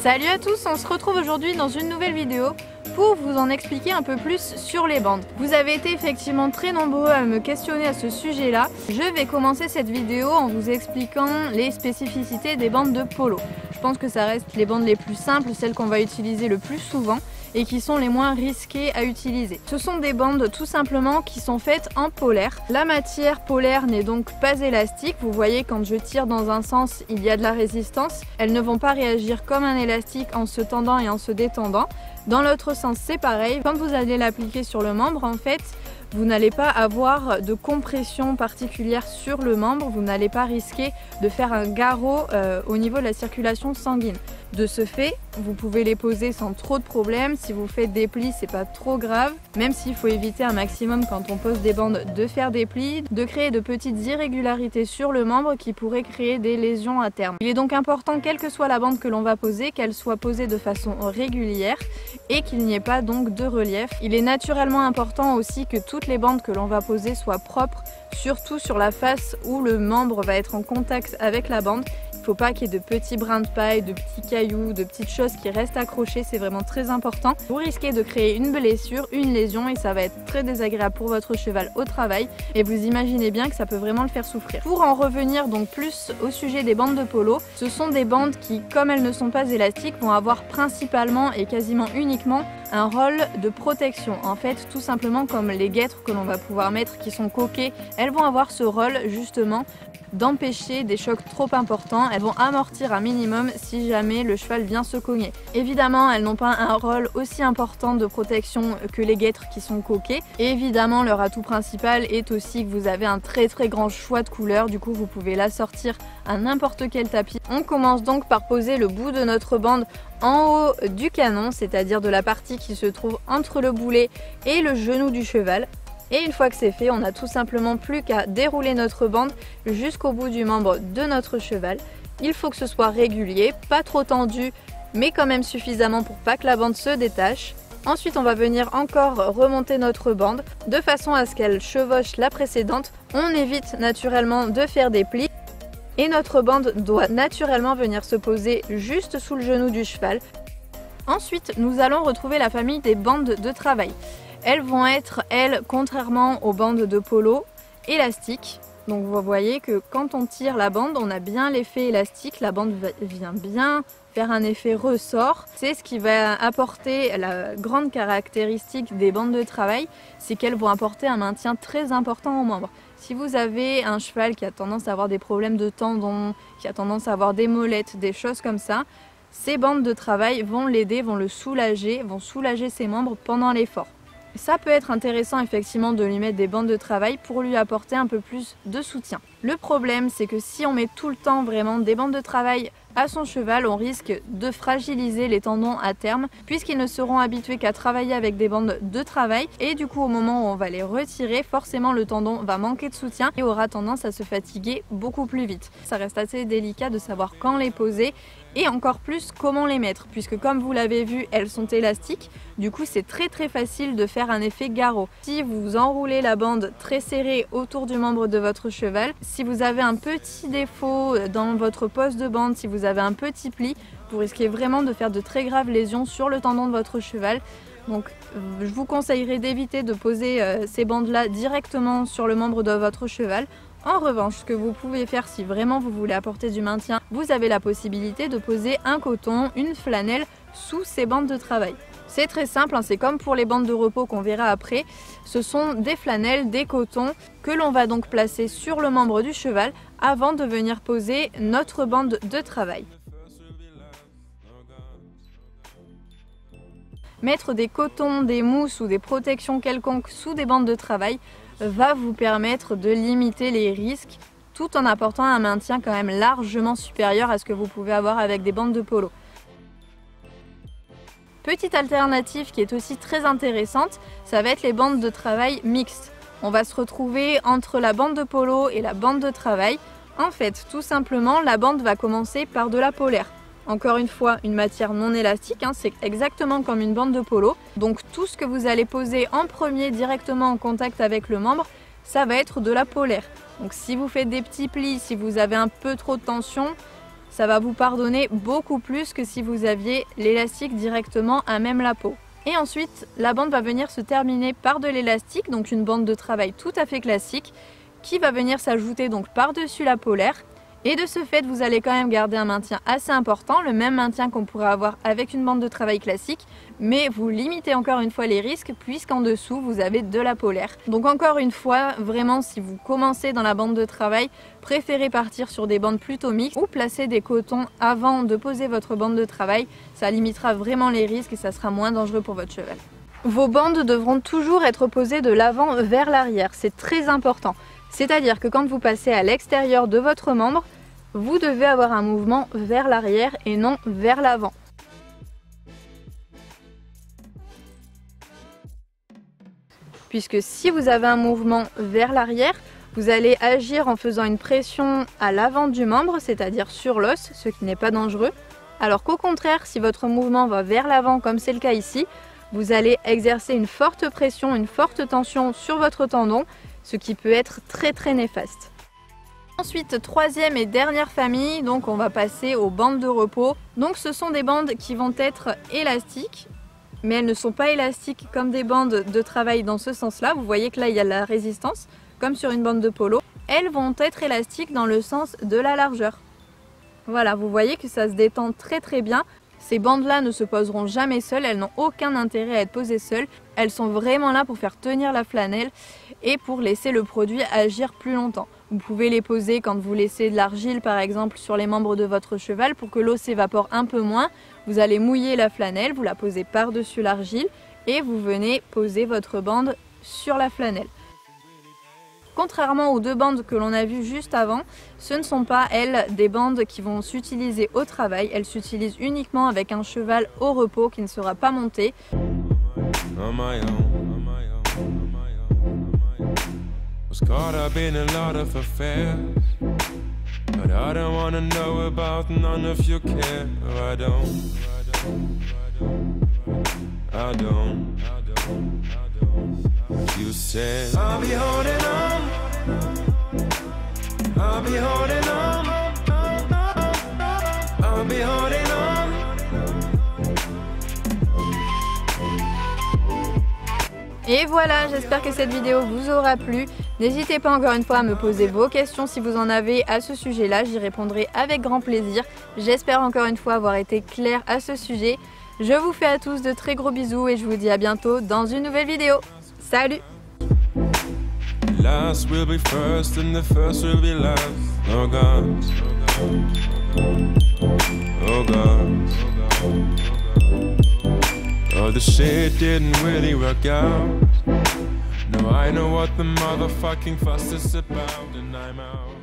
Salut à tous, on se retrouve aujourd'hui dans une nouvelle vidéo pour vous en expliquer un peu plus sur les bandes. Vous avez été effectivement très nombreux à me questionner à ce sujet-là. Je vais commencer cette vidéo en vous expliquant les spécificités des bandes de polo. Je pense que ça reste les bandes les plus simples, celles qu'on va utiliser le plus souvent et qui sont les moins risquées à utiliser. Ce sont des bandes tout simplement qui sont faites en polaire. La matière polaire n'est donc pas élastique. Vous voyez, quand je tire dans un sens, il y a de la résistance. Elles ne vont pas réagir comme un élastique en se tendant et en se détendant. Dans l'autre sens, c'est pareil. Quand vous allez l'appliquer sur le membre, en fait, vous n'allez pas avoir de compression particulière sur le membre. Vous n'allez pas risquer de faire un garrot au niveau de la circulation sanguine. De ce fait, vous pouvez les poser sans trop de problèmes. Si vous faites des plis, c'est pas trop grave. Même s'il faut éviter un maximum quand on pose des bandes de faire des plis, de créer de petites irrégularités sur le membre qui pourraient créer des lésions à terme. Il est donc important, quelle que soit la bande que l'on va poser, qu'elle soit posée de façon régulière et qu'il n'y ait pas donc de relief. Il est naturellement important aussi que toutes les bandes que l'on va poser soient propres, surtout sur la face où le membre va être en contact avec la bande. Il ne faut pas qu'il y ait de petits brins de paille, de petits cailloux, de petites choses qui restent accrochées, c'est vraiment très important. Vous risquez de créer une blessure, une lésion et ça va être très désagréable pour votre cheval au travail et vous imaginez bien que ça peut vraiment le faire souffrir. Pour en revenir donc plus au sujet des bandes de polo, ce sont des bandes qui, comme elles ne sont pas élastiques, vont avoir principalement et quasiment uniquement un rôle de protection. En fait, tout simplement comme les guêtres que l'on va pouvoir mettre qui sont coquées, elles vont avoir ce rôle justement d'empêcher des chocs trop importants. Elles vont amortir un minimum si jamais le cheval vient se cogner. Évidemment, elles n'ont pas un rôle aussi important de protection que les guêtres qui sont coquées. Et évidemment, leur atout principal est aussi que vous avez un très grand choix de couleurs. Du coup, vous pouvez l'assortir à n'importe quel tapis. On commence donc par poser le bout de notre bande en haut du canon, c'est-à-dire de la partie qui se trouve entre le boulet et le genou du cheval. Et une fois que c'est fait, on n'a tout simplement plus qu'à dérouler notre bande jusqu'au bout du membre de notre cheval. Il faut que ce soit régulier, pas trop tendu, mais quand même suffisamment pour pas que la bande se détache. Ensuite, on va venir encore remonter notre bande de façon à ce qu'elle chevauche la précédente. On évite naturellement de faire des plis. Et notre bande doit naturellement venir se poser juste sous le genou du cheval. Ensuite, nous allons retrouver la famille des bandes de travail. Elles vont être, elles, contrairement aux bandes de polo, élastiques. Donc vous voyez que quand on tire la bande, on a bien l'effet élastique. La bande vient bien faire un effet ressort. C'est ce qui va apporter la grande caractéristique des bandes de travail, c'est qu'elles vont apporter un maintien très important au membre. Si vous avez un cheval qui a tendance à avoir des problèmes de tendons, qui a tendance à avoir des molettes, des choses comme ça, ces bandes de travail vont l'aider, vont le soulager, vont soulager ses membres pendant l'effort. Ça peut être intéressant effectivement de lui mettre des bandes de travail pour lui apporter un peu plus de soutien. Le problème, c'est que si on met tout le temps vraiment des bandes de travail à son cheval, on risque de fragiliser les tendons à terme puisqu'ils ne seront habitués qu'à travailler avec des bandes de travail et du coup au moment où on va les retirer, forcément le tendon va manquer de soutien et aura tendance à se fatiguer beaucoup plus vite. Ça reste assez délicat de savoir quand les poser et encore plus comment les mettre puisque comme vous l'avez vu, elles sont élastiques. Du coup, c'est très facile de faire un effet garrot. Si vous enroulez la bande très serrée autour du membre de votre cheval, si vous avez un petit défaut dans votre pose de bande, si vous avez un petit pli, vous risquez vraiment de faire de très graves lésions sur le tendon de votre cheval. Donc je vous conseillerais d'éviter de poser ces bandes-là directement sur le membre de votre cheval. En revanche, ce que vous pouvez faire si vraiment vous voulez apporter du maintien, vous avez la possibilité de poser un coton, une flanelle sous ces bandes de travail. C'est très simple, hein, c'est comme pour les bandes de repos qu'on verra après. Ce sont des flanelles, des cotons que l'on va donc placer sur le membre du cheval avant de venir poser notre bande de travail. Mettre des cotons, des mousses ou des protections quelconques sous des bandes de travail va vous permettre de limiter les risques tout en apportant un maintien quand même largement supérieur à ce que vous pouvez avoir avec des bandes de polo. Petite alternative qui est aussi très intéressante, ça va être les bandes de travail mixtes. On va se retrouver entre la bande de polo et la bande de travail. En fait, tout simplement, la bande va commencer par de la polaire. Encore une fois, une matière non élastique, hein, c'est exactement comme une bande de polo. Donc tout ce que vous allez poser en premier directement en contact avec le membre, ça va être de la polaire. Donc si vous faites des petits plis, si vous avez un peu trop de tension, ça va vous pardonner beaucoup plus que si vous aviez l'élastique directement à même la peau. Et ensuite, la bande va venir se terminer par de l'élastique, donc une bande de travail tout à fait classique, qui va venir s'ajouter donc par-dessus la polaire. Et de ce fait, vous allez quand même garder un maintien assez important, le même maintien qu'on pourrait avoir avec une bande de travail classique, mais vous limitez encore une fois les risques puisqu'en dessous, vous avez de la polaire. Donc encore une fois, vraiment, si vous commencez dans la bande de travail, préférez partir sur des bandes plutôt mixtes ou placer des cotons avant de poser votre bande de travail. Ça limitera vraiment les risques et ça sera moins dangereux pour votre cheval. Vos bandes devront toujours être posées de l'avant vers l'arrière, c'est très important. C'est-à-dire que quand vous passez à l'extérieur de votre membre, vous devez avoir un mouvement vers l'arrière et non vers l'avant. Puisque si vous avez un mouvement vers l'arrière, vous allez agir en faisant une pression à l'avant du membre, c'est-à-dire sur l'os, ce qui n'est pas dangereux. Alors qu'au contraire, si votre mouvement va vers l'avant, comme c'est le cas ici, vous allez exercer une forte pression, une forte tension sur votre tendon, ce qui peut être très néfaste. Ensuite, troisième et dernière famille, donc on va passer aux bandes de repos. Donc ce sont des bandes qui vont être élastiques, mais elles ne sont pas élastiques comme des bandes de travail dans ce sens-là. Vous voyez que là il y a la résistance, comme sur une bande de polo. Elles vont être élastiques dans le sens de la largeur. Voilà, vous voyez que ça se détend très bien. Ces bandes-là ne se poseront jamais seules, elles n'ont aucun intérêt à être posées seules. Elles sont vraiment là pour faire tenir la flanelle et pour laisser le produit agir plus longtemps. Vous pouvez les poser quand vous laissez de l'argile par exemple sur les membres de votre cheval pour que l'eau s'évapore un peu moins. Vous allez mouiller la flanelle, vous la posez par-dessus l'argile et vous venez poser votre bande sur la flanelle. Contrairement aux deux bandes que l'on a vues juste avant, ce ne sont pas, elles, des bandes qui vont s'utiliser au travail. Elles s'utilisent uniquement avec un cheval au repos qui ne sera pas monté. You said I'll be holding on, I'll be holding on, I'll be holding on. Et voilà, j'espère que cette vidéo vous aura plu. N'hésitez pas encore une fois à me poser vos questions si vous en avez à ce sujet-là, j'y répondrai avec grand plaisir. J'espère encore une fois avoir été claire à ce sujet. Je vous fais à tous de très gros bisous et je vous dis à bientôt dans une nouvelle vidéo. Salut! Last will be first and the first will be last. Oh God, oh God, oh the shit didn't really work out. No, I know what the motherfucking fuss is about and I'm out.